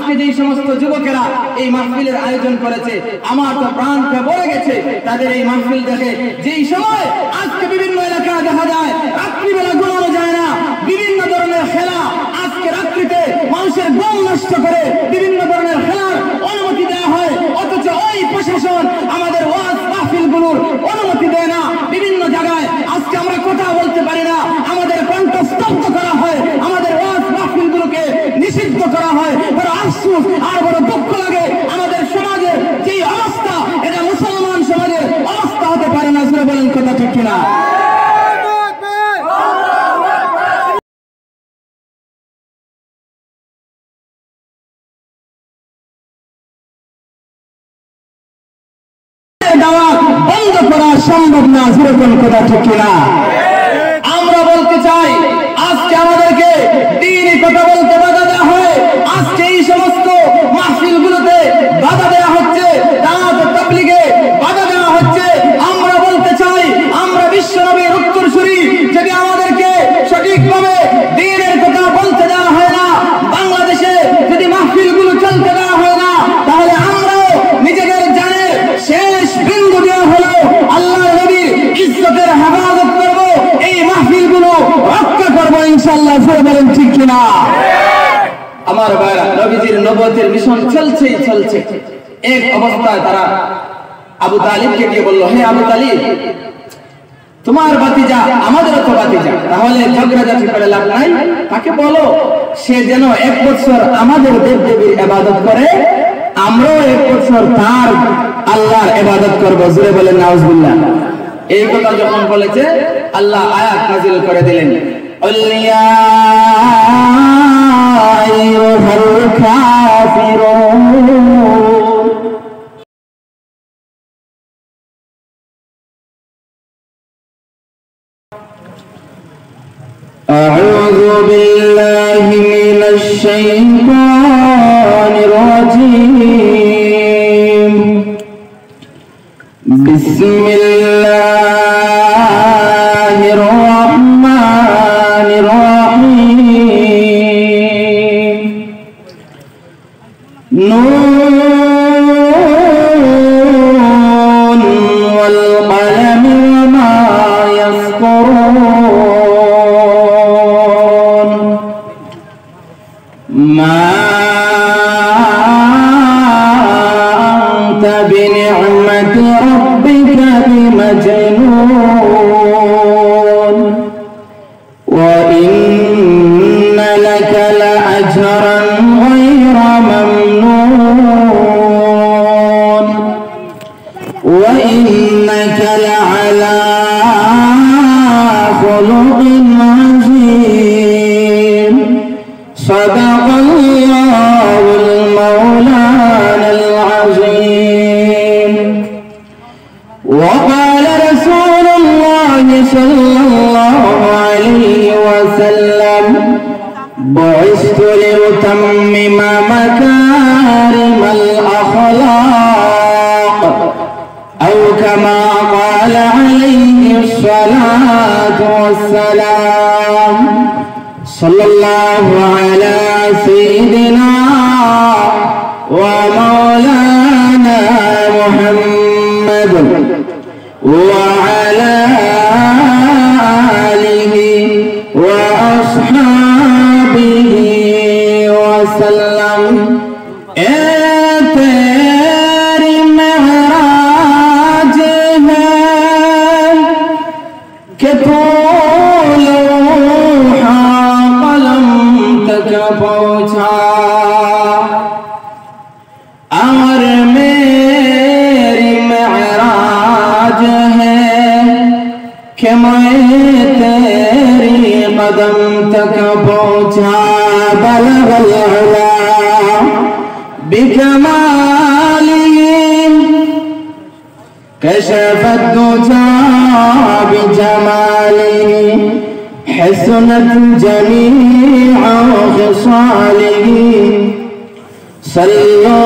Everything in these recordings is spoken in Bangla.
আজকে যে সমস্ত যুবকেরা এই মাহফিলের আয়োজন করেছে, আমার তো প্রাণ ভরে গেছে তাদের এই মাহফিল দেখে। যেই সময় আজকে বিভিন্ন এলাকায় দেখা যায় রাত্রিবেলা ঘুমানো যায় না, বিভিন্ন ধরনের খেলা, আজকে রাত্রিতে মানুষের ঘুম নষ্ট করে বিভিন্ন ধরনের খেলার অনুমতি দেওয়া হয়, অথচ ওই প্রশাসন আমাদের ওয়াজ মাহফিলগুলোর অনুমতি দেয় না। বিভিন্ন জায়গায় আজকে আমরা কথা বলতে পারি না, আমাদের কণ্ঠ স্তব্ধ করা হয়, আমাদের ওয়াজ মাহফিলগুলোকে নিষিদ্ধ করা হয়। বড় আফসোস আর বড় দুঃখ লাগে, আমাদের সমাজের যে অবস্থা, এটা মুসলমান সমাজের অবস্থা হতে পারে না। আসলে বলেন কথা ঠিক কিনা? বন্ধ করা সম্ভব না। সেরকম কথা ঠিক কিনা? আমরা বলতে চাই আজকে আমাদেরকে দ্বীনি কথা বলতে বাধা দেওয়া হয়, আজকে এই সমস্ত মাহফিলগুলোতে বাধা দেওয়া হচ্ছে, দাওয়াত তাবলীগে বাধা দেওয়া হচ্ছে। আমরা বলতে চাই আমরা বিশ্বনবীর উত্তরসূরি, যদি আমাদেরকে সঠিকভাবে দ্বীনের কথা বলতে দেওয়া হয় না, বাংলাদেশে যদি মাহফিলগুলো চলতে দেওয়া হয় না, তাহলে আমরাও নিজেদের জানের শেষ বিন্দু দেওয়া হলো আল্লাহ নবীর ইজ্জতের হেফাজত করব, এই মাহফিলগুলো রক্ষা করবো ইনশাআল্লাহ। বলেন ঠিক কিনা? আমার ভাইরা, নবীজির নবুয়তের মিশন চলছেই চলছে। এক অবস্থায় তারা আবু তালিবকে গিয়ে বলল, হে আবু তালিব, তোমার ভাতিজা আমাদেরও তো ভাতিজা, তাহলে ঝগড়াঝাটি করে লাভ নাই, তাকে বলো সে যেন 1 বছর আমাদের দেবদেবীর ইবাদত করে, আমরাও 1 বছর তার আল্লাহর ইবাদত করব। জোরে বলেন নাউজুবিল্লাহ। এই কথা যখন বলেছে, আল্লাহ আয়াত নাযিল করে দিলেন, আল্লিয়া আইয়ুহাল কাফিরুন। আউযু বিল্লাহি মিনাশ শাইতানির রাজীম। বিসমিল্লাহির রহমানির রহিম। নুন ওয়াল কলমি ওয়া মা ইয়াসকুরুন। মা আনতা বিনি'মাতি রাব্বিকা বিমাজনুন ওয়া ইন্না লাকা লাআজরান গায়রা মামনুন ওয়া ইন্নাকা লা'আলা খুলুকিন আযীম। সাদাকাল্লাহুল মাওলানাল আযীম। وقال رسول الله صلى الله عليه وسلم بعثت لأتمم مكارم الأخلاق أو كما قال عليه الصلاة والسلام. صلى الله على سيدنا ومولانا محمد وعلى آله وأصحابه وسلم. तेरी महराज है कि तू लौहा कलम तक पहुँचा, अमर मेरी महराज है कि मैं तेरी कदम तक पहुँचा। बलगल उला बिकमालिही कशफत दुजा बिजमालिही हसनत जमीअ खिसालिही। सल्लु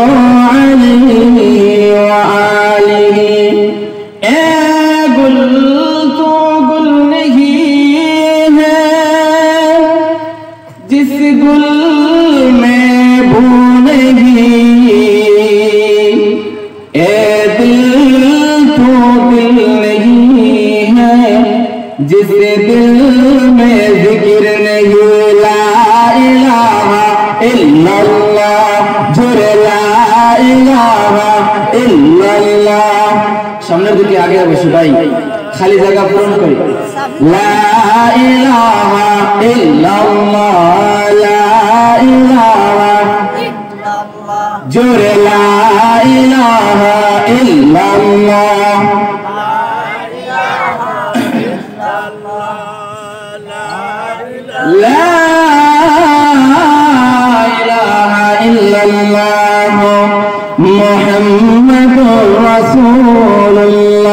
अलैहि व आलिही। ए गुल तो गुल नहीं है जिस गुल में भूल दिल में जिक्र नहीं ला इलाहा इल्लल्लाह जोरे ला इलाहा इल्लल्लाह सामনের দিকে আগে বসে ভাই খালি জায়গা পূরণ করি লা ইলাহা ইল্লাল্লাহ লা ইলাহা ইল্লাল্লাহ জোরে লা ইলাহা ইল্লাল্লাহ লা ইলাহা ইল্লাল্লাহ মুহাম্মাদুর রাসূলুল্লাহ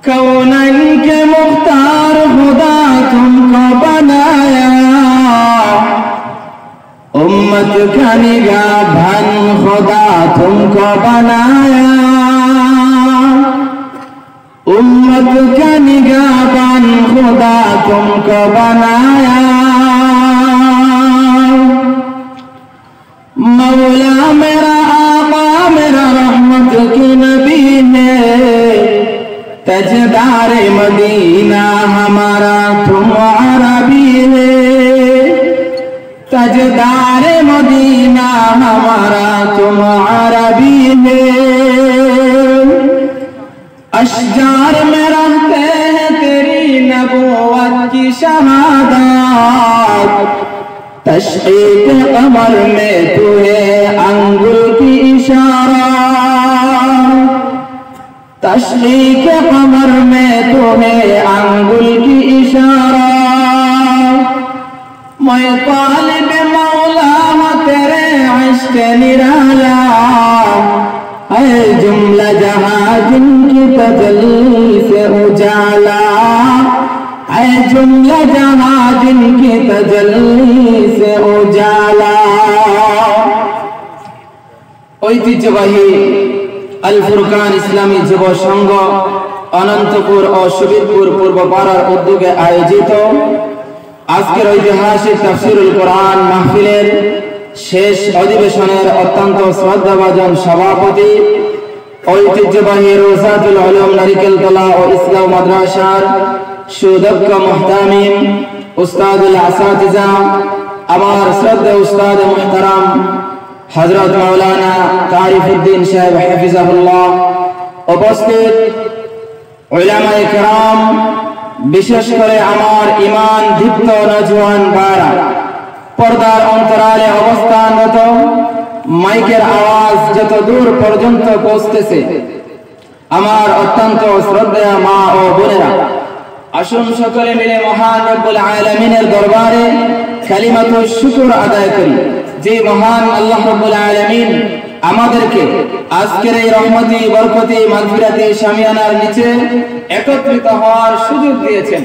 कौनैन के मुख्तार खुदा तुमको बनाया उम्मत का निगाहबान खुदा तुमको बनाया उम्मत का निगाहबान खुदा तुमको बनाया मौला मेरा आका मेरा रहमत की नबी है तजदारे मदीना हमारा तुम अरबी है तजदारे मदीना हमारा तुम अरबी है अशजार में रहते हैं तेरी नबूवत की शहादत तशरीक़ कमर में तू है अंगुल की इशारा तशरीक़ कमर में तो है अंगुल की इशारा मैं तालिब मौला तेरे इश्क़ निराला है जुमला जहां जिनकी तजल्ली से उजाला है जुमला जहां जिनकी तजल्ली से उजाला ঐতিহ্যবাহী আল ফুরকান ইসলামী যুব সংঘ অনন্তপুর ও সুবীরপুর পূর্বপাড়ার উদ্যোগে আয়োজিত আজকের ঐতিহাসিক তাফসীরুল কোরআন মাহফিলের শেষ অধিবেশনের অত্যন্ত শ্রদ্ধাভাজন সভাপতি ঐতিহ্যবাহী রোজাতুল উলুম নারিকেলতলা ও ইসলাম মাদ্রাসার সুদক্ষ মুহতামিম উস্তাদুল আসাতিজা আমার শ্রদ্ধেয় উস্তাদ মুহতারাম हजरत मौलाना तारिफुद्दीन साहब हाफिजाहुल्लाह उपस्थित उलमाए किराम विशेष करे आमार ईमान दीप्त नौजवान बारा पर्दार अंतराले अवस्थानरत माइकेर आवाज जत दूर पर्यन्त पौঁছতেছে আমার অত্যন্ত শ্রদ্ধেয় মা ও বোনেরা আসুন সকলে মিলে মহান রব্বুল আলামিনের দরবারে কালিমাতুশ শুকর আদায় করি যে মহান আল্লাহ রাব্বুল আলামিন আমাদেরকে আজকের এই রহমতি বরকতি মাগফিরাতি শামিয়ানার নিচে একত্রিত হওয়ার সুযোগ দিয়েছেন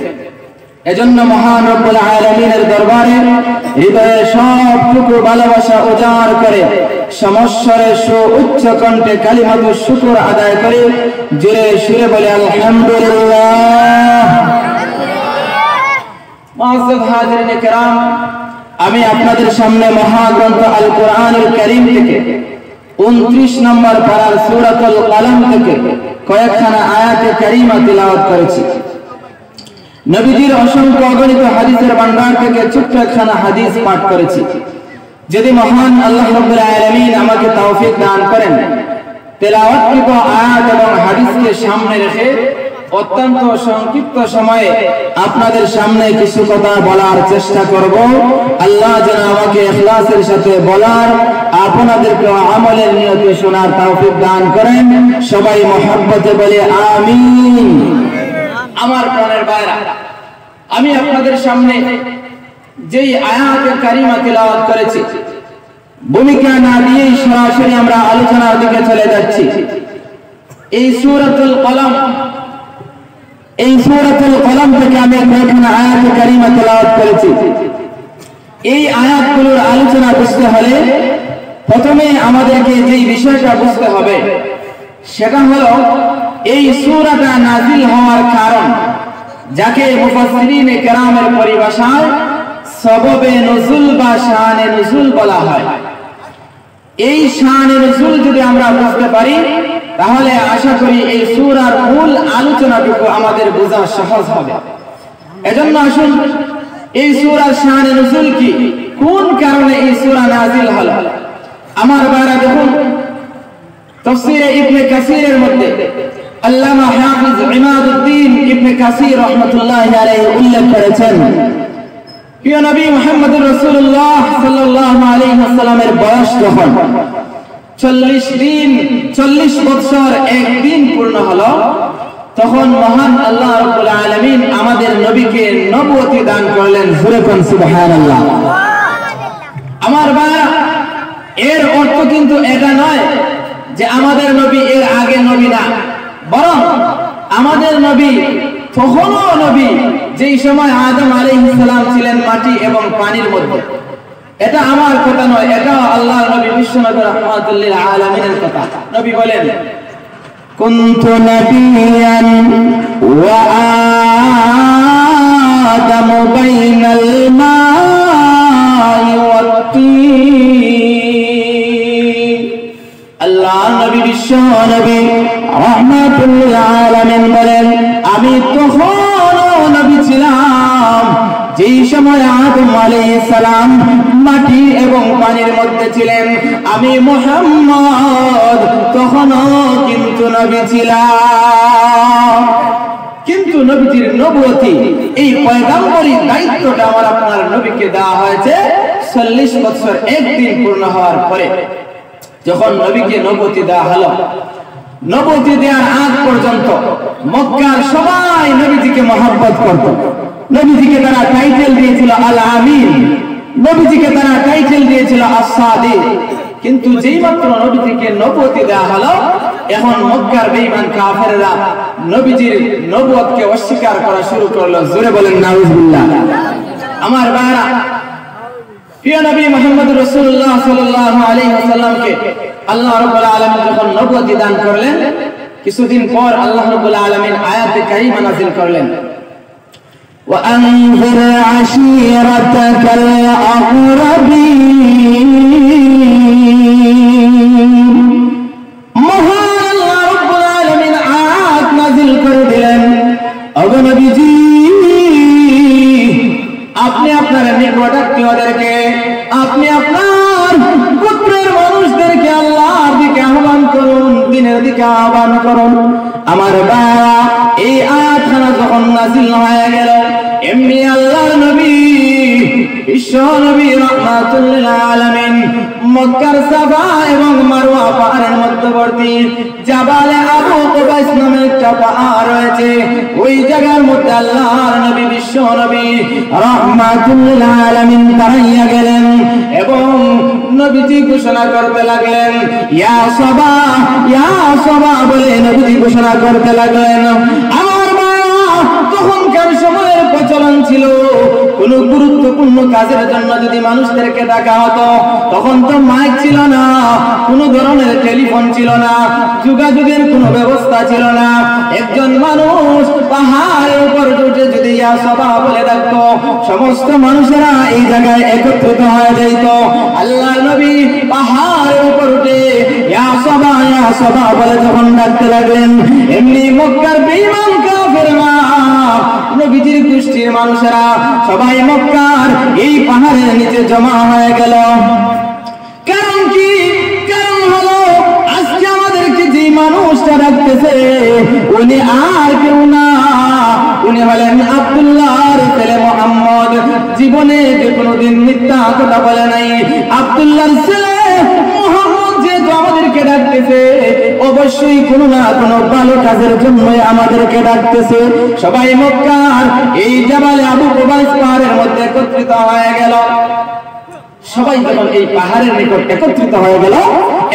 এজন্য মহান রব্বুল আলামিনের দরবারে হৃদয়ে সবটুকু ভালোবাসা উজাড় করে সমস্বরে সুউচ্চ কণ্ঠে কালিমাতুশ শুকর আদায় করে জোরে সুরে বলে আলহামদুলিল্লাহ মুআজ্জাজ হাজিরিন কিরাম আমি আপনাদের সামনে মহাগ্রন্থ আল কোরআনুল কারীম থেকে 29 নম্বর পারার সূরাতুল কলম থেকে কয়েকখানা আয়াতে কারীমা তিলাওয়াত করেছি নবীজির অসংখ্য অগণিত হাদিসের ভান্ডার থেকে ছোট্ট একখানা হাদিস পাঠ করেছি যদি মহান আল্লাহ রাব্বুল আলামিন আমাকে তৌফিক দান করেন তেলাওয়াতকৃত আয়াত এবং হাদিসকে সামনে রেখে অত্যন্ত সংক্ষিপ্ত সময়ে আপনাদের সামনে কিছু কথা বলার চেষ্টা করব আল্লাহ যেন আমাকে ইখলাসের সাথে বলার আপনাদেরকে আমলের নিয়তে শোনার তৌফিক দান করেন সবাই মহব্বতে বলে আমিন আমার প্রাণের ভাইরা আমি আপনাদের সামনে যেই আয়াতে কারিমা তেলাওয়াত করেছি ভূমিকা না দিয়ে সরাসরি আমরা আলোচনার দিকে চলে যাচ্ছি এই সূরাতুল কলম থেকে আমি কয়েকটা আয়াতে কারিমা তেলাওয়াত করেছি এই আয়াতগুলোর আলোচনা বুঝতে হলে প্রথমে আমাদেরকে যেই বিষয়টা বুঝতে হবে সেটা হলো এই সূরাটা নাযিল হওয়ার কারণ যাকে মুফাসসিরিনে কেরামের পরিভাষায় সববে নুজুল বা শানে নুজুল বলা হয় এই শানে নুজুল যদি আমরা বুঝতে পারি তাহলে আশা করি এই সূরার মূল আলোচনাটুকু আমাদের বোঝা সহজ হবে এজন্য আসুন এই সূরার শানে নুজুল কি, কোন কারণে এই সূরা নাযিল হলো। আমার ভাইরা দেখুন, তাফসীরে ইবনে কাসীরের মধ্যে আল্লামা হাফিজ ইমাদউদ্দিন ইবনে কাসীর রাহমাতুল্লাহি আলাইহি উল্লেখ করেছেন, প্রিয় নবী মুহাম্মদুর রাসূলুল্লাহ সাল্লাল্লাহু আলাইহি ওয়াসাল্লামের বয়স যখন 40 বছর একদিন পূর্ণ হলো, তখন মহান আল্লাহ রাব্বুল আলামিন আমাদের নবীকে নবুয়তি দান করলেন। জোরে কোন সুবহানাল্লাহ। আমার ভাইরা, এর অর্থ কিন্তু এটা নয় যে আমাদের নবী এর আগে নবী না, বরং আমাদের নবী তখনও নবী যেই সময় আদম আলাইহিস সালাম ছিলেন মাটি এবং পানির মধ্যে। এটা আমার কথা নয়, এটা আল্লাহর নবী বিশ্বনবী রাহমাতুল লিল আলামিনের কথা। নবী বলেন, কুনতু নাবিয়ান ওয়া আদামু বাইনাল মাই ওয়াত তিন। আল্লাহ নবী বিশ্বনবী রাহমাতুল লিল আলামিন বলেন, আমি তখনও নবী ছিলাম যেই সময় আদম আলাইহিস সালাম মাটি এবং পানির মধ্যে ছিলেন। আমি মুহাম্মদ তখনও কিন্তু নবী ছিলাম। কিন্তু নবীজির নবুয়তি, এই পয়গম্বরী দায়িত্বটা আমার আপনার নবীকে দেওয়া হয়েছে 40 বছর একদিন পূর্ণ হওয়ার পরে। যখন নবীকে নবুয়তি দেওয়া হলো, নবুয়তি দেওয়ার আগ পর্যন্ত মক্কার সবাই নবীজিকে মহব্বত করত। নবীজিকে তারা টাইটেল দিয়েছিল আল আমিন, নবীজিকে তারা টাইটেল দিয়েছিল আস-সাদিক। কিন্তু যেই মাত্র নবীজিকে নবুয়তি দেওয়া হলো, এখন মক্কার বেঈমান কাফেররা নবীজির নবুয়তকে অস্বীকার করা শুরু করলো। জোরে বলেন নাউজুবিল্লাহ। আমার ভাইরা, প্রিয় নবী মুহাম্মদুর রাসূলুল্লাহ সাল্লাল্লাহু আলাইহি ওয়াসাল্লামকে আল্লাহ রাব্বুল আলামিন যখন নবুয়তি দান করলেন, কিছুদিন পর আল্লাহ রাব্বুল আলামিন আয়াতে কারিমা নাযিল করলেন, وأنذر عشيرتك الأقربين। মহান আল্লাহ রাব্বুল আলামিন আয়াত নাযিল করে দিলেন, ওগো নবীজি, আপনি আপনার নিকটাত্মীয়দেরকে, আপনি আপনার গোত্রের মানুষদেরকে আল্লাহর দিকে আহ্বান করুন, দ্বীনের দিকে আহ্বান করুন। আমার ভাইরা, এই আয়াতখানা যখন নাযিল হয়ে গেল, এমনি আল্লাহর নবী বিশ্ব নবী রাহমাতুল লিল আলামিন মক্কার সাফা এবং মারওয়া পাহাড়ের মধ্যবর্তী জাবালে আবু কুবাইস নামে একটা পাহাড় রয়েছে। ওই জায়গার মধ্যে আল্লাহর নবী বিশ্ব নবী রাহমাতুল লিল আলামিন দাঁড়াইয়া গেলেন এবং নবীজি ঘোষণা করতে লাগলেন, ইয়া সাবা বলে নবীজি ঘোষণা করতে লাগলেন। আমার মা, তখনকার সময়ের প্রচলন ছিল, কোন গুরুত্বপূর্ণ কাজের জন্য যদি মানুষদেরকে ডাকা হতো, তখন তো মাইক ছিল না, কোন ধরনের টেলিফোন ছিল না, যোগাযোগের কোনো ব্যবস্থা ছিল না। একজন মানুষ পাহাড়ের উপর উঠে যদি ইয়া সাবা বলে ডাকতো, সমস্ত মানুষেরা এই জায়গায় একত্রিত হয়ে যেত। আল্লাহর নবী পাহাড়ের উপর উঠে ইয়া সাবা বলে যখন ডাকতে লাগলেন, এমনি মক্কার বেঈমান কাফেররা, নবীজির গোষ্ঠীর মানুষেরা সবাই মক্কার এই পাহাড়ের নিচে জমা হয়ে গেল। কারণ কি? কারণ হলো, আজকে আমাদেরকে যে মানুষটা ডাকতেছে উনি আর কেউ না, উনি হলেন আব্দুল্লাহর ছেলে মুহাম্মদ। জীবনে যে কোনোদিন মিথ্যা কথা বলে নাই। আব্দুল্লাহর ছেলে মুহাম্মদ যেহেতু আমাদেরকে ডাকতেছে, অবশ্যই কোনো না কোনো ভালো কাজের জন্য আমাদেরকে ডাকতেছে। সবাই মক্কার এই জাবালে আবু কুবাইস পাহাড়ের মধ্যে একত্রিত হয়ে গেল। সবাই যখন এই পাহাড়ের নিকট একত্রিত হয়ে গেল,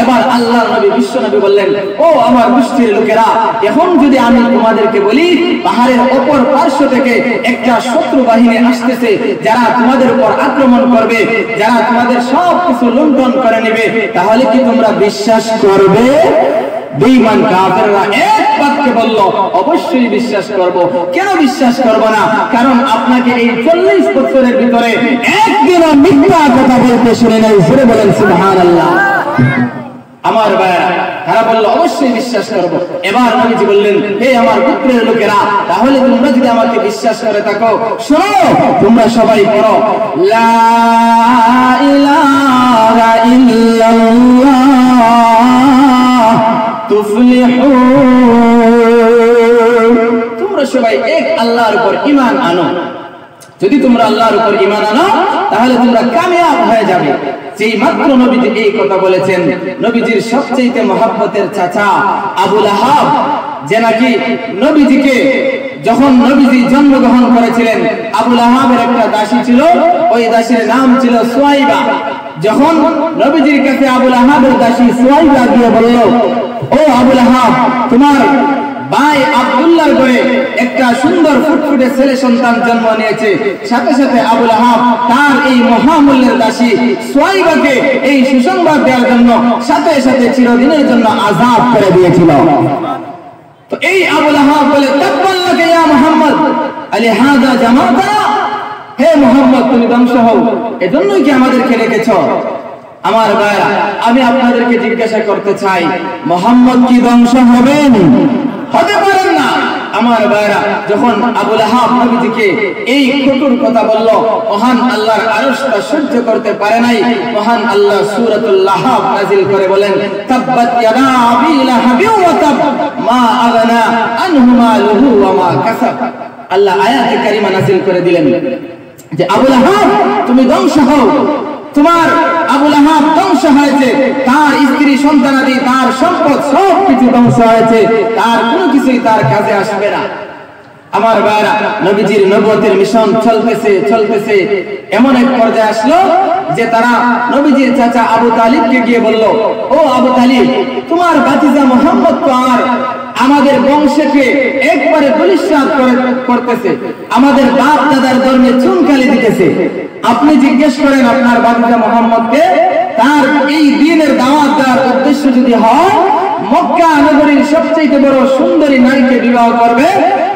এবার আল্লাহর নবী বিশ্ব নবী বললেন, ও আমার গোষ্ঠীর লোকেরা, এখন যদি আমি তোমাদেরকে বলি পাহাড়ের অপর পার্শ্ব থেকে একটা শত্রু বাহিনী আসতেছে, যারা তোমাদের উপর আক্রমণ করবে, যারা তোমাদের সব কিছু লুণ্ঠন করে নেবে, তাহলে কি তোমরা বিশ্বাস করবে? বেঈমান কাফেররা এক বাক্যে বলল, অবশ্যই বিশ্বাস করব। কেন বিশ্বাস করব না? কারণ আপনাকে এই 40 বছরের ভিতরে একদিনও মিথ্যা কথা বলতে শুনে নাই। জোরে বলেন সুবহানাল্লাহ। আমার ভাইরা, তারা বলল অবশ্যই বিশ্বাস করব। এবার নবীজি বললেন, হে আমার গোত্রের লোকেরা, তাহলে তোমরা যদি আমাকে বিশ্বাস করে থাকো, শোনো, তোমরা সবাই পড়ো লা ইলাহা ইল্লাল্লাহ তুফলিহুন। তোমরা সবাই এক আল্লাহর উপর ঈমান আনো। যদি তোমরা আল্লাহর উপর ঈমান আনো তাহলে তোমরা কামিয়াব হয়ে যাবে। যেই মাত্র নবীজি এই কথা বলেছেন, নবীজির সবচেয়ে মহব্বতের চাচা আবু লাহাব, যে নাকি নবীজিকে যখন নবীজি জন্মগ্রহণ করেছিলেন, আবু লাহাবের একটা দাসী ছিল, ওই দাসীর নাম ছিল সুয়াইবা। যখন নবীজির কাছে আবু লাহাবের দাসী সুয়াইবা গিয়ে বলল, ও আবু লাহাব, তোমার ভাই আব্দুল্লাহর ঘরে একটা সুন্দর ফুটফুটে ছেলে সন্তান জন্ম নিয়েছে, সাথে সাথে আবু লাহাব তার এই মহামূল্যের দাসী সুয়াইবাকে এই সুসংবাদ দেওয়ার জন্য সাথে সাথে চিরদিনের জন্য আযাব করে দিয়েছিল। তো এই আবু লাহাব বলে, তাব্বাল্লাকা ইয়া মুহাম্মদ আলিহাযা জামাতানা, হে মুহাম্মদ তুমি ধ্বংস হও, এজন্যই কি আমাদেরকে রেখেছো? আমার ভাইরা, আমি আপনাদেরকে জিজ্ঞাসা করতে চাই, মুহাম্মদ কি ধ্বংস হবেন? হতে পারেন না। আমার ভাইরা, যখন আবু লাহাব নবীজিকে এই কঠোর কথা বলল, মহান আল্লাহর আরশ তা সহ্য করতে পারে নাই। মহান আল্লাহ সূরাতুল লাহাব নাযিল করে বলেন, তাব্বাত ইয়াদা আবি লাহাবিন ওয়া তাব মা আগনা আনহু মালুহু ওয়া মা কাসাব। আল্লাহ আয়াতে কারিমা নাযিল করে দিলেন যে আবু লাহাব তুমি ধ্বংস হও। তোমার আবু লাহাব ধ্বংস হয়েছে, তার স্ত্রী সন্তানাদি তার সম্পদ সবকিছু ধ্বংস হয়েছে, তার কোনো কিছুই তার কাজে আসবে না। আমার ভাইরা, নবীজির নবুয়তের মিশন চলতেছে এমন এক পর্যায়ে আসলো যে তারা নবীজির চাচা আবু তালিবকে গিয়ে বলল, ও আবু তালিব, তোমার ভাতিজা মুহাম্মদ তো আমাদের বংশকে একবারে বলিষ্ঠ করতেছে, আমাদের বাপ দাদার ধর্মে চুনকালি দিতেছে। আপনি জিজ্ঞেস করেন আপনার ভাতিজা মুহাম্মদকে, তার এই দ্বীনের দাওয়াত দেওয়ার উদ্দেশ্য যদি হয় মক্কা নগরীর সবচেয়ে বড় সুন্দরী নারীকে বিবাহ করবে,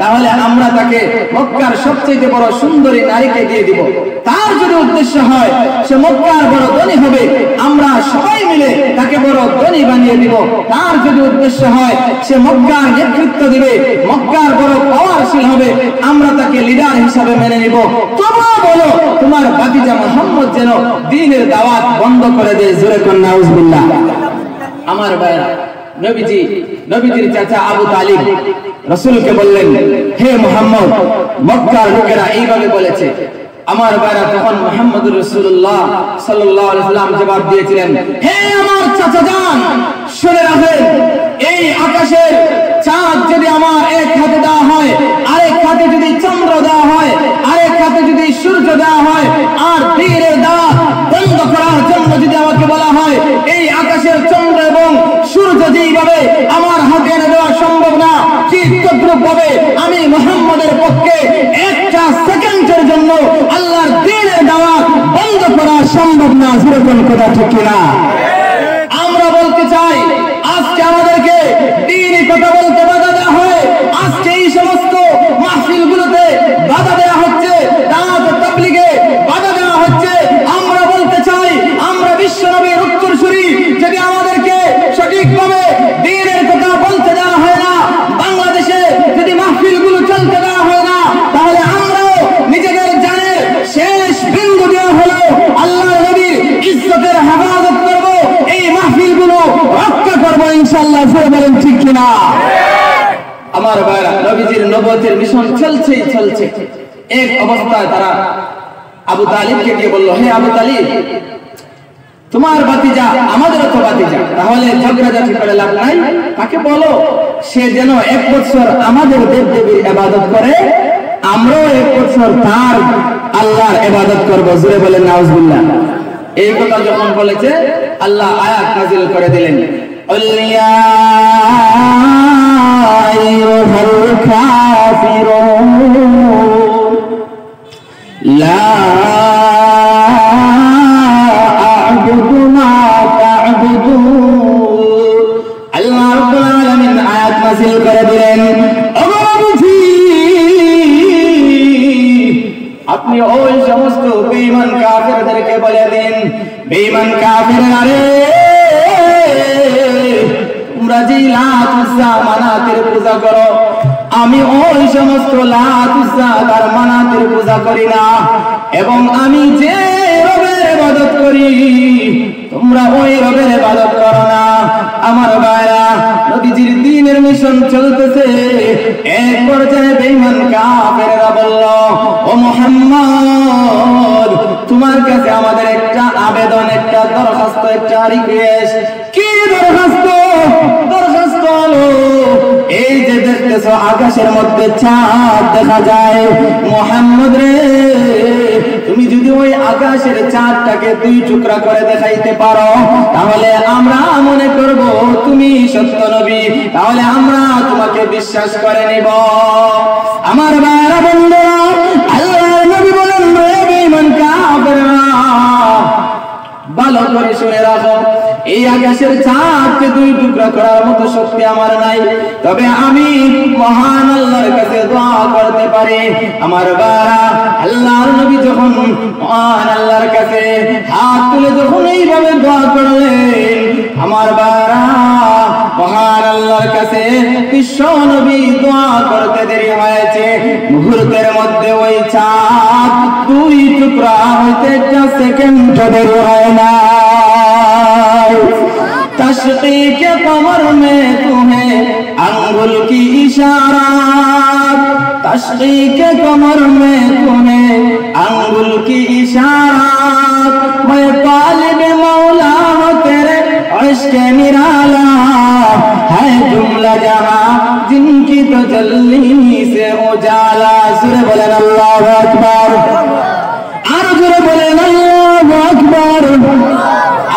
তাহলে আমরা তাকে মক্কার সবচেয়ে বড় সুন্দরী নারীকে দিয়ে দিব। তার যদি উদ্দেশ্য হয় সে মক্কার বড় ধনী হবে, আমরা সবাই মিলে তাকে বড় ধনী বানিয়ে দিব। তার যদি উদ্দেশ্য হয় সে মক্কার নেতৃত্ব দিবে, মক্কার বড় পাওয়ারশীল হবে, আমরা তাকে লিডার হিসাবে মেনে নিব। তোমরা বলো তোমার ভাতিজা মুহাম্মদ যেন দ্বীনের দাওয়াত বন্ধ করে দেয়। জোরে কোন নাউজুবিল্লাহ। আমার ভাইরা, নবীজির চাচা আবু তালিব রাসূলকে বললেন, হে মুহাম্মদ, মক্কার লোকেরা এইভাবে বলেছে। আমার ভাইরা, তখন মুহাম্মদুর রাসূলুল্লাহ সাল্লাল্লাহু আলাইহি ওয়াসাল্লাম জবাব দিয়েছিলেন, হে আমার চাচা জান, শুনে রাখেন, এই আকাশের চাঁদ যদি আমার এক হাতে দেওয়া হয়, আরেক হাতে যদি চন্দ্র দেওয়া হয়, আরেক হাতে যদি সূর্য দেওয়া হয়, আর দ্বীনের দাওয়াত বন্ধ করার জন্য যদি আমাকে বলা হয়, এই আকাশের চন্দ্র এবং সূর্য যেইভাবে আমার হাতে এনে দেওয়া সম্ভব না, ঠিক তদ্রূপ ভাবে আমি মুহাম্মদের পক্ষে একটা সেকেন্ডের জন্য আল্লাহর দ্বীনের দাওয়াত বন্ধ করা সম্ভব না। যেরকম কথা ঠিক কিনা? আমরা বলতে চাই, আজকে আমাদেরকে দ্বীনি কথা বলতে বাধা দেওয়া হয়, আজকে এই সমস্ত মাহফিলগুলোতে বাধা দেওয়া হচ্ছে, দাওয়াত তাবলীগে বাধা দেওয়া হচ্ছে। আমরা বলতে চাই, আমরা বিশ্বনবীর উত্তরসূরি, যদি আমাদেরকে সঠিকভাবে দ্বীনের কথা বলতে দেওয়া হয় না, বাংলাদেশে যদি মাহফিলগুলো চলতে দেওয়া হয় না, তাহলে আমরাও নিজেদের জানের শেষ বিন্দু দেওয়া হলো আল্লাহর নবীর ইজ্জতের হেফাজত করব, এই মাহফিলগুলো রক্ষা করব ইনশাআল্লাহ। বলেন ঠিক কিনা? আমার ভাইরা, নবীজির নবুয়তের মিশন চলছে। এক অবস্থায় তারা আবু তালিবকে গিয়ে বলল, হে আবু তালিব, তোমার ভাতিজা আমাদেরও তো ভাতিজা, তাহলে ঝগড়াঝাটি করে লাভ নাই, তাকে বলো সে যেন 1 বছর আমাদের দেব দেবীর ইবাদত করে, আমরাও 1 বছর তার আল্লাহর ইবাদত করব। জোরে বলেন নাউজুবিল্লাহ। এই কথা যখন বলেছে, আল্লাহ আয়াত নাযিল করে দিলেন, ইয়া আইয়ুহাল কাফিরুন লা আ'বুদু মা তা'বুদুন। আল্লাহ রাব্বুল আলামিন আয়াত নাযিল করে দিলেন, আপনি ওই সমস্ত বেঈমান কাফেরদেরকে বলে দিন, বেঈমান কাফেররা রে, তোমরা যে লাত উজ্জা মানাতের পূজা করো, আমি ওই সমস্ত লাত উজ্জা আর মানাতের পূজা করি না, এবং আমি যে রবের ইবাদত করি তোমরা ওই রবের ইবাদত করো না। আমার ভাইরা, নবীজির দ্বীনের মিশন চলতেছে, এক পর্যায়ে বেঈমান কাফেররা বলল, ও মুহাম্মদ, তোমার কাছে আমাদের একটা আবেদন, একটা দরখাস্ত, একটা রিকোয়েস্ট। কি দরখাস্ত? দরখাস্ত হলো এই যে দেখতেছো আকাশের মধ্যে চাঁদ দেখা যায়, মুহাম্মদ রে, তুমি যদি ওই আকাশের চাঁদটাকে দুই টুকরা করে দেখাইতে পারো, তাহলে আমরা মনে করব তুমি সত্য নবী, তাহলে আমরা তোমাকে বিশ্বাস করে নিব। আমার ভাইরা বন্ধুরা, আল্লাহর নবী বলেন, রে বেঈমান কাফেররা, ভালো করে শুনে রাখো, এই আকাশের চাঁদকে দুই টুকরা করার মতো শক্তি আমার নাই, তবে আমি মহান আল্লাহর কাছে দোয়া করতে পারি। আমার বারা, আল্লাহর নবী যখন মহান আল্লাহর কাছে হাত তুলে যখন এইভাবে দোয়া করলেন, আমার বারা, মহান আল্লাহর কাছে বিশ্ব নবী দোয়া করতে দেরি হয়েছে, মুহূর্তের মধ্যে ওই চাঁদ দুই টুকরা হইতে একটা সেকেন্ড দেরি হয় না। तशकीक़ कमर में तुम्हें अंगुल की इशारात, तशकीक़ कमर में तुम्हें अंगुल की इशारात, मैं तालिब मौला हूँ तेरे इश्क़ निराला, है जुमला जहाँ जिनकी तजल्ली से उजाला। सुरे बोलें अल्लाहु अकबर, और सुरे बोलें अल्लाहु अकबर।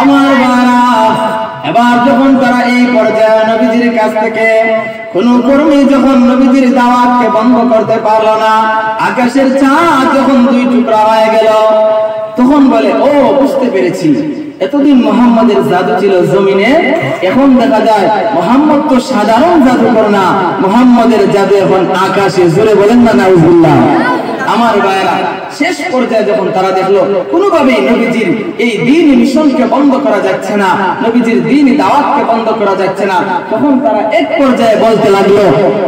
আমার বারা, এবার যখন তারা এই পর্যায়ে নবীজির কাছ থেকে কোন কর্মী যখন নবীজির দাওয়াতকে বন্ধ করতে পারলো না, আকাশের চাঁদ যখন দুই টুকরা হয়ে গেল, তখন বলে, ও বুঝতে পেরেছি, এতদিন মুহাম্মাদের জাদু ছিল জমিনে, এখন দেখা যায় মুহাম্মদ তো সাধারণ জাদুকর না, মুহাম্মাদের জাদু এখন আকাশে। জোরে বলেন না নাউজুবিল্লাহ। আমার ভাইরা, শেষ পর্যায়ে যখন তারা দেখলো কোনোভাবেই নবীজির এই দ্বীনি মিশনকে বন্ধ করা যাচ্ছে না, নবীজির দ্বীনি দাওয়াতকে বন্ধ করা যাচ্ছে না, তখন তারা এক পর্যায়ে বলতে লাগলো,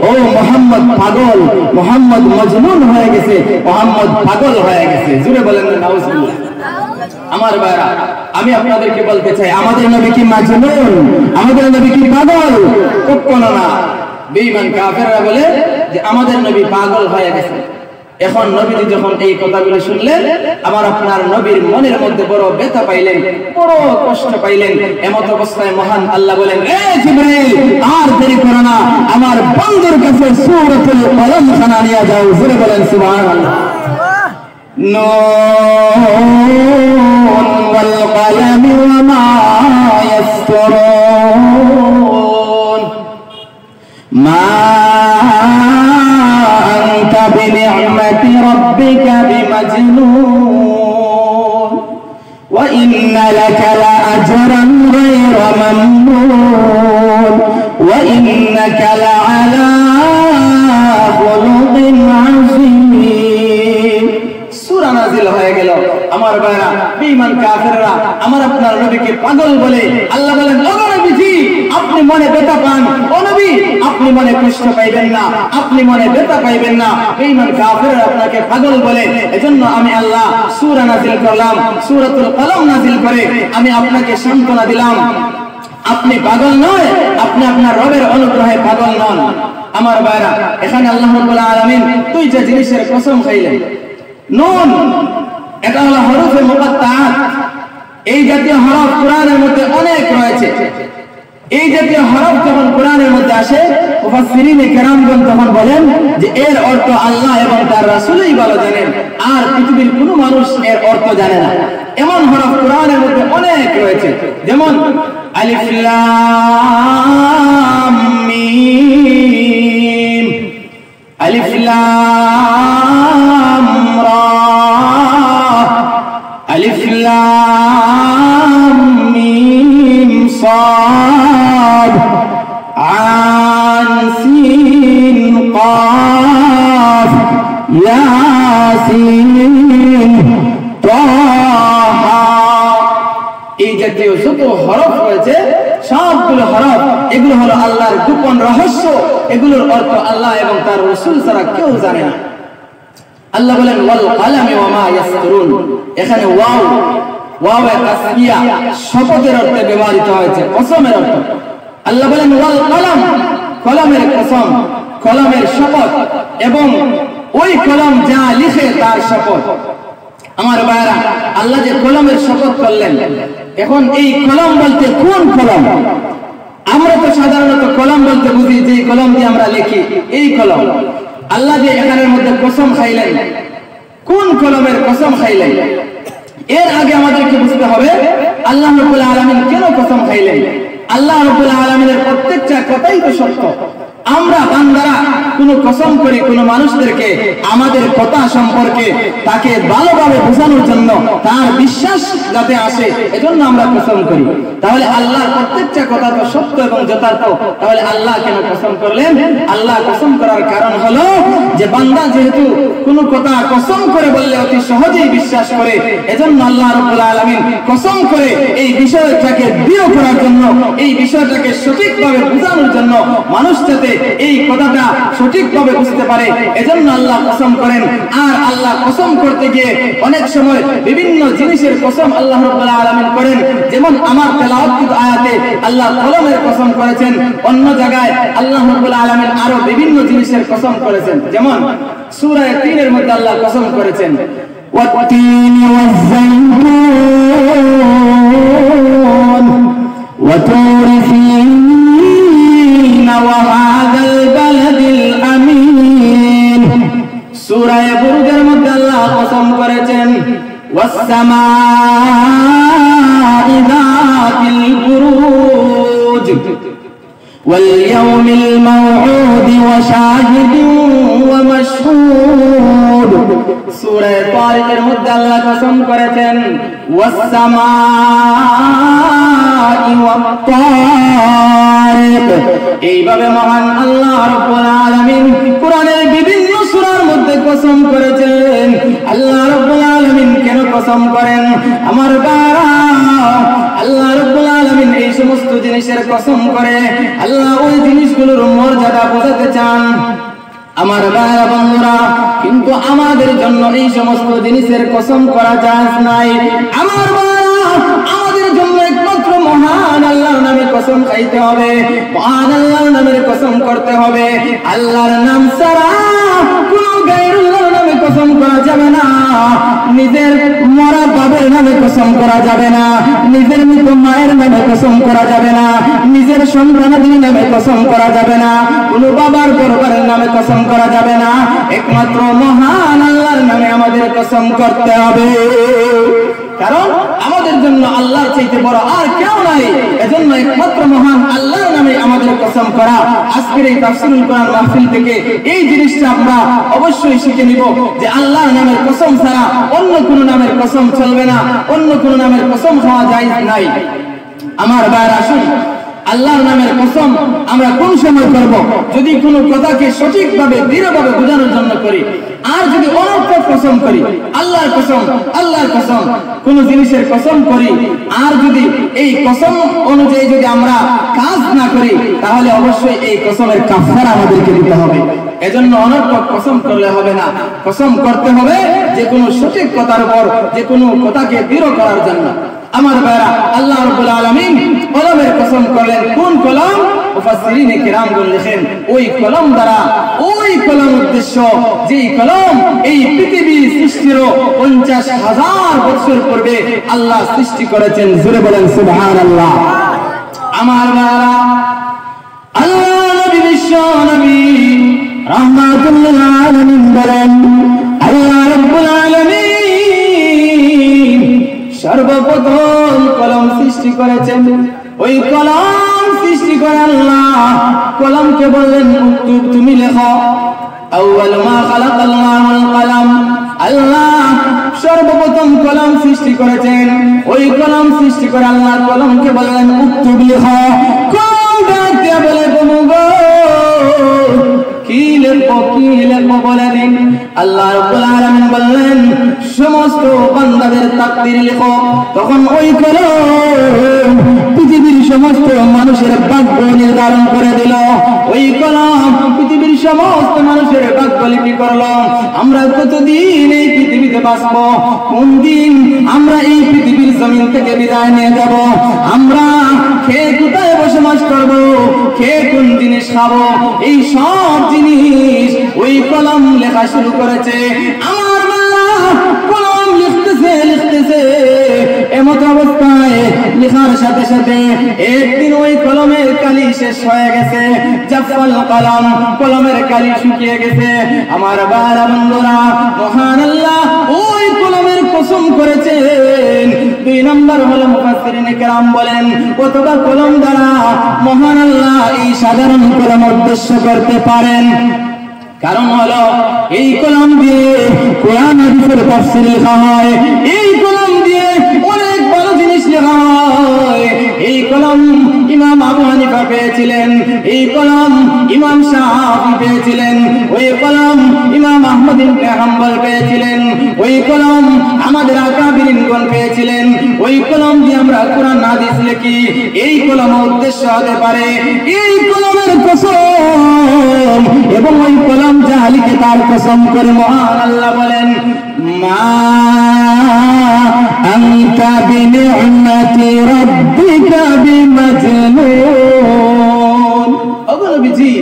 ও মুহাম্মদ পাগল, মুহাম্মদ মজনুন হয়ে গেছে, মুহাম্মদ পাগল হয়ে গেছে। জোরে বলেন না নাউজুবিল্লাহ। আমার ভাইরা, আমি আপনাদেরকে বলতে চাই, আমাদের নবী কি মাজনুন? আমাদের নবী কি পাগল? কখনো না। বেঈমান কাফেররা বলে যে আমাদের নবী পাগল হয়ে গেছে। এখন নবীজি যখন এই কথাগুলো শুনলেন, আমার আপনার নবীর মনের মধ্যে বড় ব্যথা পাইলেন, বড় কষ্ট পাইলেন। এমত অবস্থায় মহান আল্লাহ বলেন, এ জিবরাইল, আর দেরি করো না, আমার বন্ধুর কাছে সূরাতুল কলম খানা নিয়ে যাও। জোরে বলেন সুবহানাল্লাহ। নূন ওয়াল কলমি ওয়া মা ইয়াসতুরুন, মা بنعمة ربك بمجنون وإن لك لأجرا غير ممنون وإنك لعلى خلق عظيم। সূরা নাযিল হয়ে গেল। আমার ভাইরা, বেঈমান কাফেররা আমার আপনার নবীকে পাগল বলে। আল্লাহ বলেন, ও নবীজি, আপনি মনে ব্যথা পান, ও নবী আপনি মনে কষ্ট পাইবেন না, আপনি মনে ব্যথা পাইবেন না। বেঈমান কাফেররা আপনাকে পাগল বলে, এজন্য আমি আল্লাহ সূরা নাযিল করলাম, সূরাতুল কলম নাযিল করে আমি আপনাকে সান্ত্বনা দিলাম। আপনি পাগল নয়, আপনি আপনার রবের অনুগ্রহে পাগল নন। আমার ভাইরা, এখানে আল্লাহ রাব্বুল আলামিন দুইটা জিনিসের কসম খাইলেন। নুন, এটা হলো হরফে মুকাত্তাআত। এই জাতীয় হরফ কোরআনের মধ্যে অনেক রয়েছে। এই জাতীয় হরফ যখন কোরআনের মধ্যে আসে, মুফাসসিরিনে কেরামগণ তখন বলেন যে এর অর্থ আল্লাহ এবং তার রাসূলই ভালো জানেন, আর পৃথিবীর কোনো মানুষ এর অর্থ জানে না। এমন হরফ কোরআনের মধ্যে অনেক রয়েছে, যেমন আলিফ লাম মিম, আলিফ লাম রা, আলিফ লাম মিম সাদ, আন সিন কাফ, ইয়াসিন তাহা। এই যে জাতীয় যত হরফ রয়েছে সবগুলো হরফ এগুলো হলো আল্লাহর গোপন রহস্য। এগুলোর অর্থ আল্লাহ এবং তার রাসূল ছাড়া কেউ জানে না। আল্লাহ বলেন ওয়াল কালামি ওয়া মা ইয়াসতুরুন। এখানে ওয়াও এর তাসকিয়া শপথের অর্থে ব্যবহৃত হয়েছে, কসমের অর্থে। আল্লাহ বলেন ওয়াল কলম, কলমের কসম, কলমের শপথ, এবং ওই কলম যা লিখে তার শপথ। আমার ভাইরা, আল্লাহ যে কলমের শপথ করলেন, এখন এই কলম বলতে কোন কলম? আমরা তো সাধারণত কলম বলতে বুঝি যে কলম দিয়ে আমরা লিখি, এই কলম। আল্লাহ যে এখানের মধ্যে কসম খাইলেন, কোন কলমের কসম খাইলেন? এর আগে আমাদেরকে বুঝতে হবে আল্লাহ রাব্বুল আলামিন কেন কসম খাইলেন। আল্লাহ রাব্বুল আলামিনের প্রত্যেকটা কথাই তো সত্য। আমরা বান্দারা কোনো কসম করি কোনো মানুষদেরকে আমাদের কথা সম্পর্কে তাকে ভালোভাবে বোঝানোর জন্য, তার বিশ্বাস যাতে আসে, এজন্য আমরা কসম করি। তাহলে আল্লাহর প্রত্যেকটা কথা তো সত্য এবং যথার্থ, তাহলে আল্লাহ কেন কসম করলেন? আল্লাহ কসম করার কারণ হলো যে বান্দা যেহেতু কোনো কথা কসম করে বললে অতি সহজেই বিশ্বাস করে, এজন্য আল্লাহ রাব্বুল আলামিন কসম করে এই বিষয়টাকে দৃঢ় করার জন্য, এই বিষয়টাকে সঠিকভাবে বোঝানোর জন্য, মানুষ যাতে এই কথাটা সঠিকভাবে বুঝতে পারে, এজন্য আল্লাহ কসম করেন। আর আল্লাহ কসম করতে গিয়ে অনেক সময় বিভিন্ন জিনিসের কসম আল্লাহ রাব্বুল আলামিন করেন। যেমন আমার তেলাওয়াতকৃত আয়াতে আল্লাহ কলমের কসম করেছেন, অন্য জায়গায় আল্লাহ রাব্বুল আলামিন আরো বিভিন্ন জিনিসের কসম করেছেন। যেমন সূরা 3 এর মধ্যে আল্লাহ কসম করেছেন ওয়াত-তিনি ওয়াজ-যাইতুন ওয়া তুরি সিনিন ওয়া হাযাল বালাদিল আমিন। সূরা বুরুজের মধ্যে আল্লাহ কসম করেছেন ওয়াস-সামাই যাতিল বুরুজ ওয়াল ইয়াউমিল মাউউদ ওয়া শাহিদিন ওয়া মাশহুদ। সূরা তারিকের মধ্যে আল্লাহ কসম করেছেন ওয়াস-সামাই ওয়াত তারিক। এইভাবে মহান আল্লাহ রাব্বুল আলামিন কোরআনের বিভিন্ন সূরার মধ্যে কসম করেছেন। আল্লাহ রাব্বুল আলামিন কেন কসম করেন? আমার বাবা, আল্লাহ রাব্বুল আলামিন এই সমস্ত জিনিসের কসম করে আল্লাহ ওই জিনিসগুলোর মর্যাদা বোঝাতে চান। আমার ভাইরা বন্ধুরা, কিন্তু আমাদের জন্য এই সমস্ত জিনিসের কসম করা জায়েজ নাই। আমার ভাইরা, আমাদের জন্য একমাত্র মহান আল্লাহর নামে কসম খাইতে হবে, মহান আল্লাহর নামের কসম করতে হবে। আল্লাহর নাম ছাড়া কোনো গায়রুল্লাহর নামে কসম করা যাবে না। নিজের মরা বাবার নামে কসম করা যাবে না, নিজের মৃত মায়ের নামে কসম করা যাবে না, নিজের সন্তানাদের নামে কসম করা যাবে না, কোনো বাবার দরবারের নামে কসম করা যাবে না। একমাত্র মহান আল্লাহর নামে আমাদের কসম করতে হবে, কারণ আমাদের জন্য আল্লাহর চাইতে বড় আর কেউ নাই। এজন্য একমাত্র মহান আল্লাহর নামে আমাদের কসম করা। আজকের এই তাফসীরুল কোরআন মাহফিল থেকে এই জিনিসটা আমরা অবশ্যই শিখে নিব যে আল্লাহর নামের কসম ছাড়া অন্য কোনো নামের কসম চলবে না, অন্য কোনো নামের কসম খাওয়া জায়েজ নাই। আমার ভাইরা, আসুন আল্লাহর নামের কসম আমরা কোন সময় করব? যদি কোনো কথাকে সঠিকভাবে দৃঢ়ভাবে বোঝানোর জন্য করি। আর যদি অনর্থক কসম করি, আল্লাহর কসম, আল্লাহর কসম, কোন জিনিসের কসম করি, আর যদি এই কসম অনুযায়ী যদি আমরা কাজ না করি, তাহলে অবশ্যই এই কসমের কাফারা আমাদেরকে দিতে হবে। এজন্য অনর্থক কসম করলে হবে না, কসম করতে হবে যে কোনো সঠিক কথার উপর, যে কোনো কথাকে দৃঢ় করার জন্য। আমার ভাইরা, আল্লাহ রাব্বুল আলামিন কলমের কসম করলেন। কোন কলম? মুফাসসিরিনে কিরামগণ লিখেন ওই কলম দ্বারা, ওই কলম উদ্দেশ্য যেই কলম এই পৃথিবী সৃষ্টির 50,000 বছর পূর্বে আল্লাহ সৃষ্টি করেছেন। জোরে বলেন সুবহানাল্লাহ। আমার ভাইরা, আল্লাহ নবী, বিশ্ব নবী রাহমাতুল লিল আলামিন বলেন, আল্লাহ রাব্বুল আলামিন সর্বপ্রথম কলম সৃষ্টি করেছেন। ওই কলম সৃষ্টি করে আল্লাহ কলমকে বললেন উক্তুব, তুমি লেখো। আউয়াল মা খালাকাল্লাহুল কলম। আল্লাহ সর্বপ্রথম কলম সৃষ্টি করেছেন। ওই কলম সৃষ্টি করে আল্লাহ কলমকে বললেন উক্তুব, লেখো। কলম ডাকতে বলে, তুমি গো কি লিখবো বলে দিন। আল্লাহ রাব্বুল আলামিন বললেন সমস্ত বান্দাদের তাকদীর লিখো। তখন ওই কলম পৃথিবীর সমস্ত মানুষের ভাগ্য নির্ধারণ করে দিল। ওই কলম পৃথিবীর সমস্ত মানুষের ভাগ্য লিপি করলো। আমরা কতদিন এই পৃথিবীতে বাঁচবো, কোন দিন আমরা এই পৃথিবীর জমিন থেকে বিদায় নিয়ে যাব, আমরা খেয়ে কোথায় বসবাস করব, খেয়ে কোন জিনিস খাবো, এই সব জিনিস ওই কলম লেখা শুরু করেছে। আমার আল্লাহ কলম লিখতেছে এমত অবস্থায় লেখার সাথে সাথে একদিন ওই কলমের কালি শেষ হয়ে গেছে। জাফল কলম, কলমের কালি শুকিয়ে গেছে। আমার বাবা বন্ধুরা, মহান আল্লাহ ওই কলমের কসম করেছেন। 2 নম্বর হলো মুফাসসিরিনে কেরাম বলেন অথবা কলম দ্বারা মহান আল্লাহ এই সাধারণ কলম উদ্দেশ্য করতে পারেন। কারণ হলো এই কলম দিয়ে কোরআন হাদিসের তাফসীর লেখা হয়, এই কলম দিয়ে অনেক বড় জিনিস লেখা হয়। এই কলম ইমাম আবু হানিফা পেয়েছিলেন, এই কলম ইমাম শাফি পেয়েছিলেন, ওই কলম ইমাম আহমদ ইবনে হাম্বল পেয়েছিলেন, ওই কলম আমাদের আকাবিরিনগণ পেয়েছিলেন। ওই কলম দিয়ে আমরা কোরআন হাদিস লিখি। এই কলম উদ্দেশ্য হতে পারে এই কলমের কসম, এবং ওই কলম যা লিখে তার কসম করে মহান আল্লাহ বলেন মা আনতা বিনি'মাতি রাব্বিকা বিমাজনুন। ওগো নবীজি,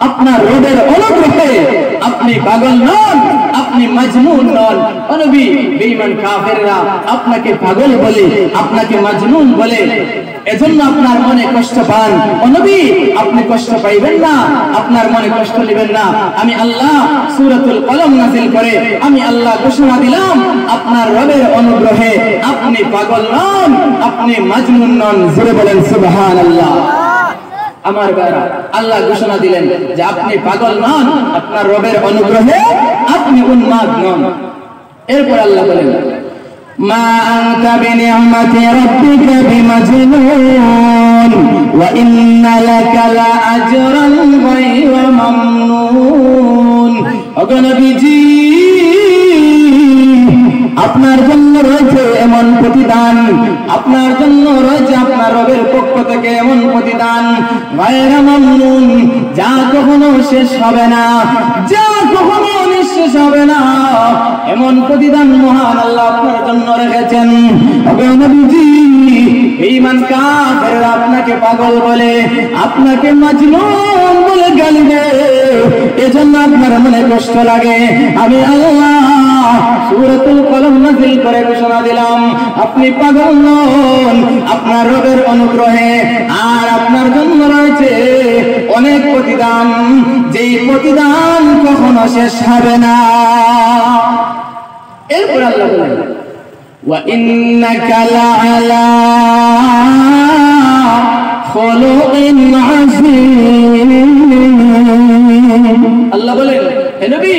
আপনার রবের অনুগ্রহে আপনি পাগল নন, আপনি মাজনুন নন। ও নবী, বেঈমান কাফেররা আপনাকে পাগল বলে, আপনাকে মাজনুন বলে, এজন্য আপনার মনে কষ্ট পান। ও নবী, আপনি কষ্ট পাইবেন না, আপনার মনে কষ্ট নেবেন না। আমি আল্লাহ সূরাতুল কলম নাযিল করে আমি আল্লাহ ঘোষণা দিলাম আপনার রবের অনুগ্রহে আপনি পাগল নন, আপনি মাজনুন নন। জোরে বলেন সুবহানাল্লাহ। আমার ভাইরা, আল্লাহ ঘোষণা দিলেন যে আপনি পাগল নন, আপনার রবের অনুগ্রহে আপনি উন্মাদ নন। এরপর আল্লাহ বলেন মা আনতা বিনি'মাতি রাব্বিকা বিমাজনুন ওয়া ইন্না লাকা লাআজরান গায়রা মামনুন। ওগো নবীজি, আপনার জন্য রয়েছে এমন প্রতিদান, আপনার জন্য রয়েছে আপনার রবের পক্ষ থেকে এমন প্রতিদান গায়রা মামনুন, যা কখনো শেষ হবে না, যা কখনো নিঃশেষ হবে না। এমন প্রতিদান মহান আল্লাহ আপনার জন্য রেখেছেন। ওগো নবীজি, বেঈমান কাফেররা আপনাকে পাগল বলে, আপনাকে মাজনুন বলে গালি দেয়, এজন্য আপনার মনে কষ্ট লাগে। আমি আল্লাহ সূরাতুল কলম নাযিল করে ঘোষণা দিলাম আপনি পাগল নন, আপনার রবের অনুগ্রহে। আর আপনার জন্য রয়েছে অনেক প্রতিদান, যেই প্রতিদান কখনো শেষ হবে না। এরপর আল্লাহ বলেন ওয়া ইন্নাকা লাআলা খুলুকিন আযীম। আল্লাহ বলেন হে নবী,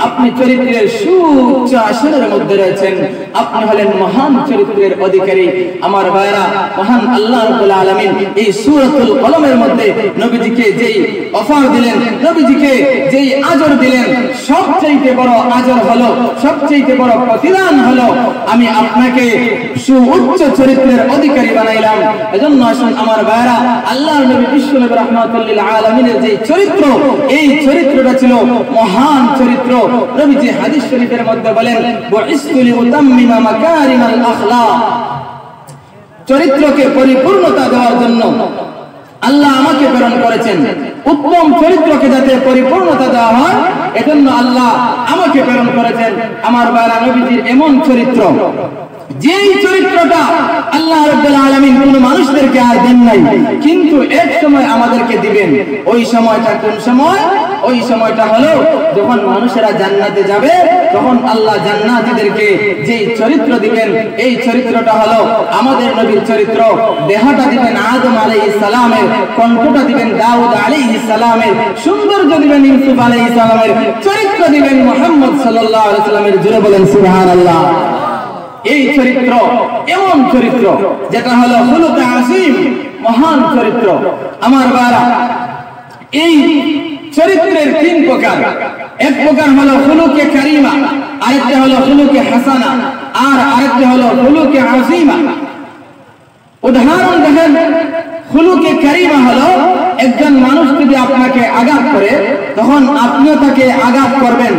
আপনি চরিত্রের সুউচ্চ আসনের মধ্যে রয়েছেন, আপনি হলেন মহান চরিত্রের অধিকারী। আমার ভাইরা, মহান আল্লাহ রাব্বুল আলামিন এই সূরাতুল কলমের মধ্যে নবীজিকে যেই অফার দিলেন, নবীজিকে যেই আজর দিলেন, সবচেয়ে বড় আজর হলো, সবচেয়ে বড় প্রতিদান হলো আমি আপনাকে সুউচ্চ চরিত্রের অধিকারী বানাইলাম। এজন্য আসুন আমার ভাইরা, আল্লাহর নবী বিশ্বনবী রাহমাতুল লিল আলামিনের যে চরিত্র, এই চরিত্রটা ছিল মহান চরিত্র। নবীজি হাদিস শরীফের মধ্যে বলেন বুইসতু লিউতাম্মিমা মাকারিমাল আখলাক, চরিত্রকে পরিপূর্ণতা দেওয়ার জন্য আল্লাহ আমাকে প্রেরণ করেছেন। উত্তম চরিত্রকে যাতে পরিপূর্ণতা দেওয়া হয়, এজন্য আল্লাহ আমাকে প্রেরণ করেছেন। আমার ভাইরা, নবীজির এমন চরিত্র, যেই চরিত্রটা আল্লাহ রাব্বুল আলামিন কোন মানুষদেরকে আর দেন নাই, কিন্তু এক সময় আমাদেরকে দিবেন। ওই সময়টা কোন সময়? ওই সময়টা হলো যখন মানুষেরা জান্নাতে যাবে, তখন আল্লাহ জান্নাতীদেরকে যেই চরিত্র দিবেন, এই চরিত্রটা হলো আমাদের নবীর চরিত্র। দেহটা দিবেন আদম আলাইহিস সালামের, কণ্ঠটা দিবেন দাউদ আলাইহিস সালামের, সৌন্দর্য দিবেন ইউসুফ আলাইহিস সালামের, চরিত্র দিবেন মুহাম্মদ সাল্লাল্লাহু আলাইহি ওয়াসাল্লামের। জোরে বলেন সুবহানাল্লাহ। এই চরিত্র এমন চরিত্র যেটা হলো খুলুকে আসিম, মহান চরিত্র। আমার বারা, এই চরিত্রের তিন প্রকার। এক প্রকার হলো খুলুকে কারিমা, আরেকটা হলো খুলুকে হাসানা, আর আরেকটা হলো খুলুকে আযীমা। উদাহরণ দেখেন, খুলুকে কারিমা হলো একজন মানুষ যদি আপনাকে আঘাত করে তখন আপনিও তাকে আঘাত করবেন,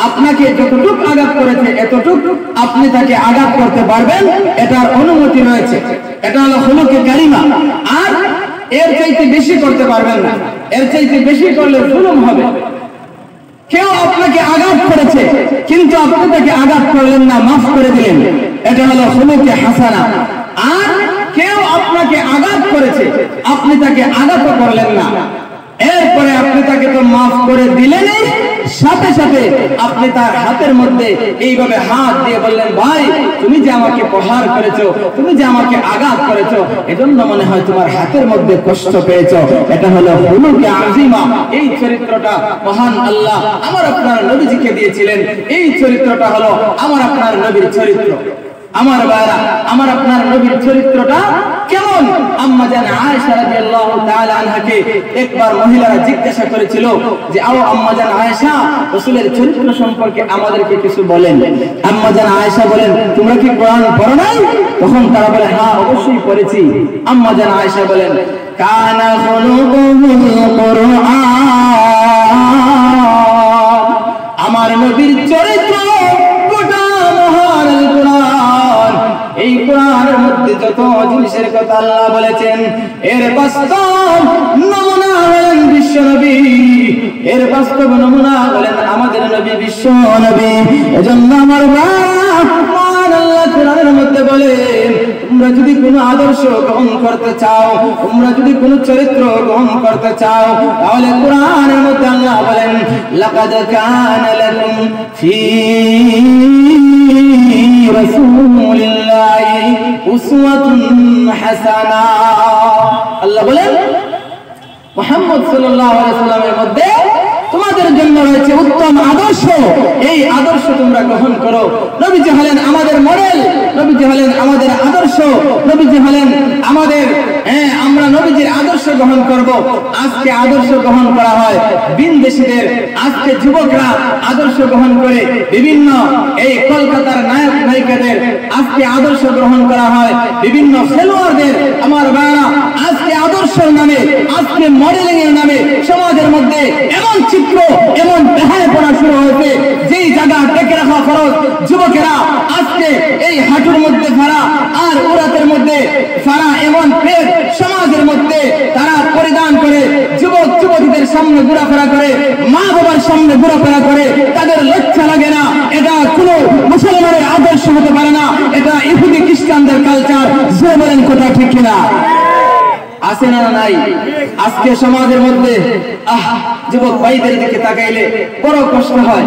আপনাকে যতটুকু আঘাত করেছে এতটুকু আপনি তাকে আঘাত করতে পারবেন, এটার অনুমতি রয়েছে। এটা হলো খুলুকে কারিমা। আর এর চাইতে বেশি করতে পারবেন না, এর চাইতে বেশি করলে জুলুম হবে। কেউ আপনাকে আঘাত করেছে কিন্তু আপনি তাকে আঘাত করলেন না, মাফ করে দিলেন, এটা হলো খুলুকে হাসানা। আর কেউ আপনাকে আঘাত করেছে, আপনি তাকে আঘাত করলেন না, এরপরে আপনি তাকে তো মাফ করে দিলেনই, সাথে সাথে আপনি তার হাতের মধ্যে এইভাবে হাত দিয়ে বললেন, ভাই তুমি যে আমাকে প্রহার করেছো, তুমি যে আমাকে আঘাত করেছো, এজন্য মনে হয় তোমার হাতের মধ্যে কষ্ট পেয়েছো। এটা হলো খুলুকে আযীমা। এই চরিত্রটা মহান আল্লাহ আমার আপনার নবীজিকে দিয়েছিলেন। এই চরিত্রটা হলো আমার আপনার নবীর চরিত্র। আমার ভাইরা, আমার আপনার নবীর চরিত্রটা কেমন? আম্মা জান আয়েশা রাদিয়াল্লাহু তাআলা আনহাকে একবার মহিলারা জিজ্ঞাসা করেছিল যে, আও আম্মা জান আয়েশা, রাসূলের চরিত্র সম্পর্কে আমাদেরকে কিছু বলেন। আম্মা জান আয়েশা বলেন, তোমরা কি কোরআন পড়ো নাই? তখন তারা বলে, হ্যাঁ অবশ্যই পড়েছি। আম্মা জান আয়েশা বলেন, কানা খুলুকুল কুরআন, আমার নবীর চরিত্র গোটা মহান কুরআন। এই কোরআনের মধ্যে যত জিনিসের কথা আল্লাহ বলেছেন, এর বাস্তব নমুনা হলেন বিশ্ব নবী, এর বাস্তব নমুনা হলেন আমাদের নবী বিশ্ব নবী। এজন্য আমার মহান আল্লাহ কোরআনের মধ্যে বলেন, তোমরা যদি কোনো আদর্শ গ্রহণ করতে চাও, তোমরা যদি কোনো চরিত্র গ্রহণ করতে চাও, তাহলে কোরআনের মধ্যে আল্লাহ বলেন, লাকাদ কানা লাকুম ফী রাসূলিল্লাহি উসওয়াতুন হাসানা। আল্লাহ বলেন, মুহাম্মদ সাল্লাল্লাহু আলাইহি ওয়াসাল্লামের মধ্যে তোমাদের জন্য রয়েছে উত্তম আদর্শ, এই আদর্শ তোমরা গ্রহণ করো। নবীজি হলেন আমাদের মডেল, নবীজি হলেন আমাদের আদর্শ, নবীজি হলেন আমাদের, আমরা নবীজির আদর্শ গ্রহণ করব। আজকে আদর্শ গ্রহণ করা হয় বিনদেশীদের, আজকে যুবকরা আদর্শ গ্রহণ করে বিভিন্ন এই কলকাতার নায়ক নায়িকাদের, আজকে আদর্শ গ্রহণ করা হয় বিভিন্ন খেলোয়াড়দের। আমার ভাইরা, আজকে আদর্শের নামে, আজকে মডেলিং এর নামে সমাজের মধ্যে এমন চিত্র, এমন বেহায়াপনা শুরু হয়েছে, যেই জায়গা ঢেকে রাখা ফরজ, যুবকেরা আজকে এই হাঁটুর মধ্যে ফাড়া আর উরাতের মধ্যে ফাড়া এমন প্লেট সমাজের মধ্যে তারা পরিধান করে যুবক যুবতীদের সামনে ঘোরাফেরা করে, মা বাবার সামনে ঘোরাফেরা করে, তাদের লজ্জা লাগে না? এটা কোনো মুসলমানের আদর্শ হতে পারে না, এটা ইহুদি খ্রিস্টানদের কালচার। যে বলেন কথা ঠিক কিনা? আছে না নাই? আজকে সমাজের মধ্যে যুবক ভাইদের দিকে তাকাইলে বড় কষ্ট হয়।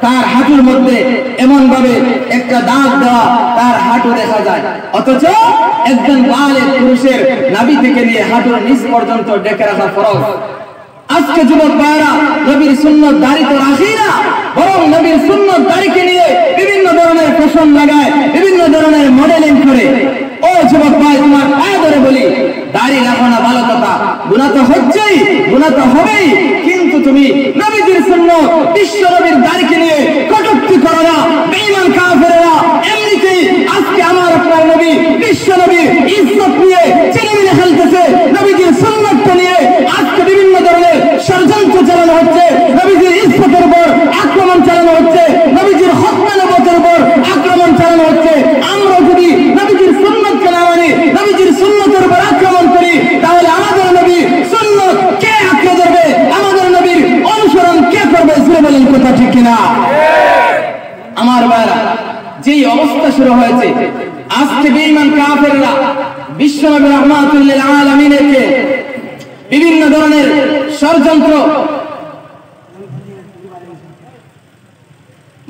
তার হাঁটুর মধ্যে এমন ভাবে একটা দাগ দেওয়া, তার হাঁটু দেখা যায়, অথচ একজন বালেগ পুরুষের নাভি থেকে নিয়ে হাঁটুর নিচ পর্যন্ত ঢেকে রাখা ফরজ। আজকে যুবক ভাইরা নবীর সুন্নত দাড়ি তো রাখেই না, বরং নবীর সুন্নত দাড়িকে নিয়ে বিভিন্ন ধরনের ফ্যাশন লাগায়, বিভিন্ন ধরনের মডেলিং করে। ও যুবক ভাই, তোমার পায়ে ধরে বলি, দাড়ি রাখো না ভালো কথা, গুনাহ তো হচ্ছেই, গুনাহ তো হবেই, কিন্তু তুমি নবীজির সুন্নত, বিশ্ব নবীর দাড়িকে নিয়ে কটূক্তি করো না। বেঈমান কাফেররা এমনিতেই আজকে আমার আপনার নবী বিশ্ব নবীর ইজ্জত নিয়ে চিনিমিনি খেলতেছে, নবীজির সুন্নতকে নিয়ে আজকে বিভিন্ন ধরনের ষড়যন্ত্র চালানো হচ্ছে, নবীজির ইজ্জতের উপর আক্রমণ চালানো হচ্ছে, নবীজির হত্যা নবতের উপর আক্রমণ চালানো হচ্ছে। আমরা যদি নবীজির সুন্নতকে না মানি, নবীজির সুন্নতের উপর আক্রমণ করি, তাহলে আমাদের নবী সুন্নত কে আঁকড়ে ধরবে? আমাদের নবীর অনুসরণ কে করবে? সুরে বলেন কথা ঠিক কিনা? আমার ভাইরা, যেই অবস্থা শুরু হয়েছে, আজকে বেঈমান কাফেররা বিশ্ব নবী রাহমাতুল লিল আলামিনকে বিভিন্ন ধরনের ষড়যন্ত্র।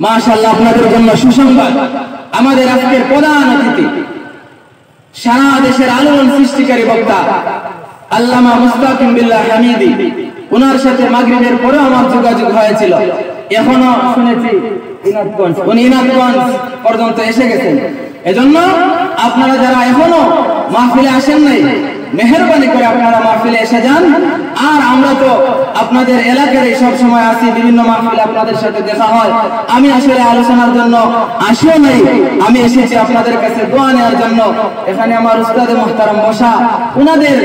মাশাআল্লাহ, আপনাদের জন্য সুসংবাদ, আমাদের আজকের প্রধান অতিথি, সারা দেশের আলোড়ন সৃষ্টিকারী বক্তা আল্লামা মুস্তাকিম বিল্লাহ হামিদি। ওনার সাথে মাগরিবের পরে আমার যোগাযোগ হয়েছিল, এখনো শুনেছি উনি ইনাদগঞ্জ পর্যন্ত এসে গেছেন। এজন্য আপনারা যারা এখনো মাহফিলে আসেন নাই, মেহেরবানি করে আপনারা মাহফিলে এসে যান। আর আমরা তো আপনাদের এলাকায় সব সময় আসি, বিভিন্ন মাহফিলে আপনাদের সাথে দেখা হয়। আমি আসলে আলোচনার জন্য আসিও নাই, আমি এসেছি আপনাদের কাছে দোয়া নেওয়ার জন্য। এখানে আমার উস্তাদে মুহতারাম বসা, উনাদের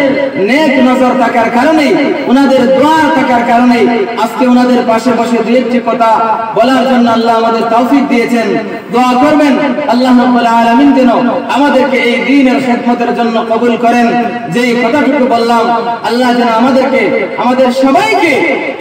নেক নজর থাকার কারণে, উনাদের দোয়া থাকার কারণে আজকে উনাদের পাশে বসে দুই একটি কথা বলার জন্য আল্লাহ আমাদের তৌফিক দিয়েছেন। দোয়া করবেন আল্লাহ রাব্বুল আলামিন যেন আমাদেরকে এই দ্বীনের খিদমতের জন্য কবুল করেন। যেই কথাটুকু বললাম, আল্লাহ যেন আমাদেরকে, আমাদের সবাইকে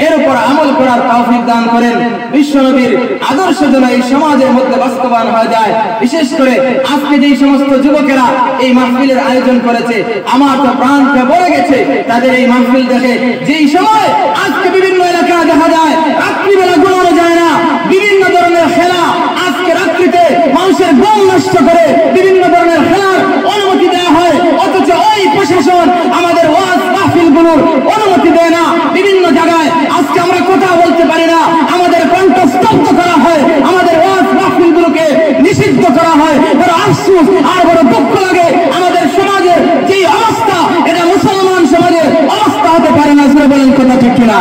এর উপর আমল করার তৌফিক দান করেন। বিশ্বনবীর আদর্শ যেন এই সমাজের মধ্যে বাস্তবায়ন হয়ে যায়। বিশেষ করে আজকে যেই সমস্ত যুবকেরা এই মাহফিলের আয়োজন করেছে, আমার তো প্রাণটা ভরে গেছে তাদের এই মাহফিল দেখে। যেই সময় আজকে বিভিন্ন এলাকায় দেখা যায় রাত্রিবেলা ঘুমানো যায় না, বিভিন্ন ধরনের খেলা, আজকে রাত্রিতে মানুষের ঘুম নষ্ট করে বিভিন্ন ধরনের খেলার অনুমতি দেওয়া হয়, অথচ ওই প্রশাসন আমাদের ওয়াজ মাহফিলগুলোর অনুমতি দেয় না। বিভিন্ন জায়গায় আজকে আমরা কথা বলতে পারি না, আমাদের কণ্ঠ স্তব্ধ করা হয়, আমাদের ওয়াজ মাহফিলগুলোকে নিষিদ্ধ করা হয়। বড় আফসোস আর বড় দুঃখ লাগে। আমাদের সমাজের যে অবস্থা, এটা মুসলমান সমাজের অবস্থা হতে পারে না। আসলে বলেন কথা ঠিক কিনা?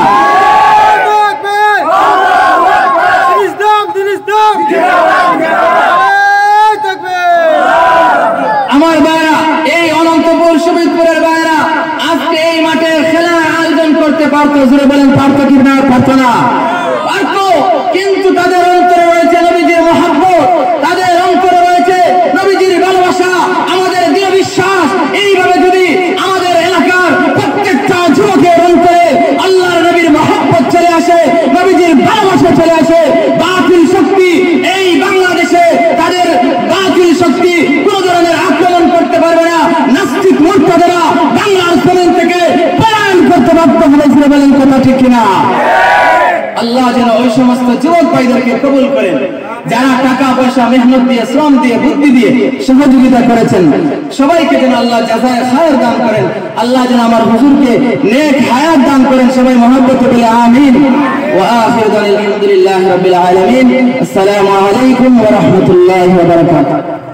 আমার ভাইরা, এই অনন্তপুর শহীদপুরের ভাইরা আজকে এই মাঠে খেলার আয়োজন করতে পারতো। জোরে বলেন পারতো কি না? পারতো না? পারতো, কিন্তু তাদের অন্তরে রয়েছে নবীজির মহব্বত, তাদের অন্তরে রয়েছে নবীজির ভালোবাসা, আমাদের দৃঢ় বিশ্বাস। এইভাবে যদি আমাদের এলাকার প্রত্যেকটা যুবকের অন্তরে আল্লাহর নবীর মহব্বত চলে আসে, নবীজির ভালোবাসা চলে আসে, বাতিল শক্তি এই বাংলাদেশে, তাদের বাতিল শক্তি কোন ধরনের আক্রমণ করতে পারবে না। নাস্তিক মুরতাদেরা বাংলার জমিন থেকে পলায়ন করতে বাধ্য হবে। বলেন কথা ঠিক কিনা? আল্লাহ যেন ওই সমস্ত যুবক ভাইদেরকে কবুল করেন যারা টাকা পয়সা, মেহনত দিয়ে, শ্রম দিয়ে, বুদ্ধি দিয়ে সহযোগিতা করেছেন। সবাইকে যেন আল্লাহ জাযায়ে খায়ের দান করেন। আল্লাহ যেন আমার হুজুরকে নেক হায়াত দান করেন। সবাই মহব্বতে বলে আমিন। ওয়া আখিরু দাওয়ানা আলহামদুলিল্লাহি রাব্বিল আলামিন। আসসালামু আলাইকুম ওয়া রাহমাতুল্লাহি ওয়া বারাকাতুহু।